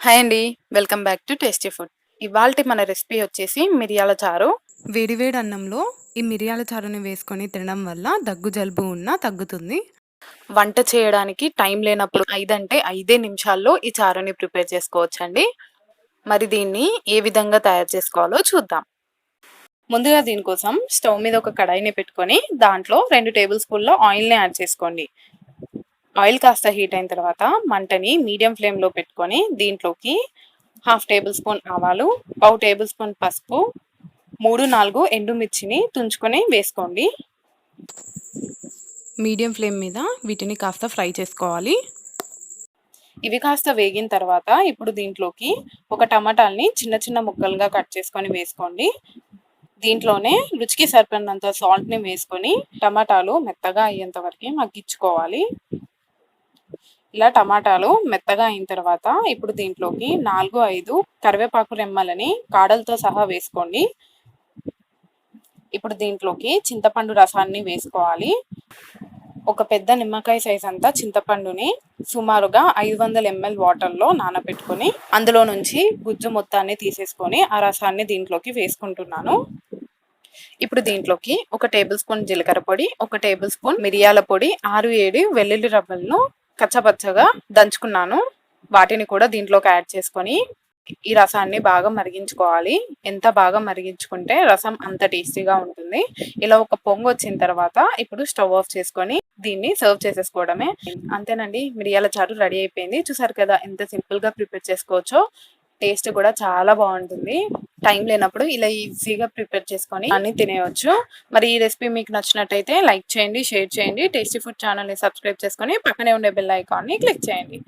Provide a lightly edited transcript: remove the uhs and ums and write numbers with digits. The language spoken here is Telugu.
హాయ్ అండి. Welcome back to tasty food. ఇవాల్టి మన రెసిపీ వచ్చేసి మిరియాల చారు. వేడివేడి అన్నంలో ఈ మిరియాల చారుని వేసుకొని తినడం వల్ల దగ్గు జలుబు ఉన్నా తగ్గుతుంది. వంట చేయడానికి టైం లేనప్పుడు 5 అంటే 5 నిమిషాల్లో ఈ చారుని ప్రిపేర్ చేసుకోవచ్చండి. మరి దీన్ని ఏ విధంగా తయారు చేసుకోవాలో చూద్దాం. ముందుగా దీనికోసం స్టవ్ మీద ఒక కడాయిని పెట్టుకొని దాంట్లో 2 టేబుల్ స్పూన్ల ఆయిల్‌ని యాడ్ చేసుకోండి. ఆయిల్ కాస్త హీట్ అయిన తర్వాత మంటని మీడియం ఫ్లేమ్‌లో పెట్టుకొని దీంట్లోకి హాఫ్ టేబుల్ స్పూన్ ఆవాలు, పావు టేబుల్ స్పూన్ పసుపు, 3, 4 ఎండుమిర్చిని తుంచుకొని వేసుకోండి. మీడియం ఫ్లేమ్ మీద వీటిని కాస్త ఫ్రై చేసుకోవాలి. ఇవి కాస్త వేగిన తర్వాత ఇప్పుడు దీంట్లోకి ఒక టమాటాల్ని చిన్న చిన్న ముక్కలుగా కట్ చేసుకొని వేసుకోండి. దీంట్లోనే రుచికి సరిపడినంత సాల్ట్‌ని వేసుకొని టమాటాలు మెత్తగా అయ్యేంత వరకు మగ్గించుకోవాలి. ఇలా టమాటాలు మెత్తగా అయిన తర్వాత ఇప్పుడు దీంట్లోకి 4, 5 కరివేపాకు రెమ్మలని కాడలతో సహా వేసుకోండి. ఇప్పుడు దీంట్లోకి చింతపండు రసాన్ని వేసుకోవాలి. ఒక పెద్ద నిమ్మకాయ సైజ్ అంతా చింతపండుని సుమారుగా 500 ml వాటర్‌లో నానబెట్టుకొని అందులో నుంచి గుజ్జు మొత్తాన్ని తీసేసుకొని ఆ రసాన్ని దీంట్లోకి వేసుకుంటున్నాను. ఇప్పుడు దీంట్లోకి ఒక టేబుల్ స్పూన్ జీలకర్ర పొడి, ఒక టేబుల్ స్పూన్ మిరియాల పొడి, 6, 7 వెల్లుల్లి రబ్బలను కచ్చపచ్చగా దంచుకున్నాను. వాటిని కూడా దీంట్లోకి యాడ్ చేసుకొని ఈ రసాన్ని బాగా మరిగించుకోవాలి. ఎంత బాగా మరిగించుకుంటే రసం అంత టేస్టీగా ఉంటుంది. ఇలా ఒక పొంగు వచ్చిన తర్వాత ఇప్పుడు స్టవ్ ఆఫ్ చేసుకొని దీన్ని సర్వ్ చేసేసుకోవడమే. అంతేనండి, మిరియాల చారు రెడీ అయిపోయింది. చూసారు కదా ఎంత సింపుల్‌గా ప్రిపేర్ చేసుకోవచ్చో. టేస్ట్ కూడా చాలా బాగుంటుంది. టైం లేనప్పుడు ఇలా ఈజీగా ప్రిపేర్ చేసుకొని అన్ని తినేయొచ్చు. మరి ఈ రెసిపీ మీకు నచ్చినట్టయితే లైక్ చేయండి, షేర్ చేయండి. టేస్టీ ఫుడ్ ఛానల్‌ని సబ్స్క్రైబ్ చేసుకొని పక్కనే ఉండే బెల్ ఐకాన్ని క్లిక్ చేయండి.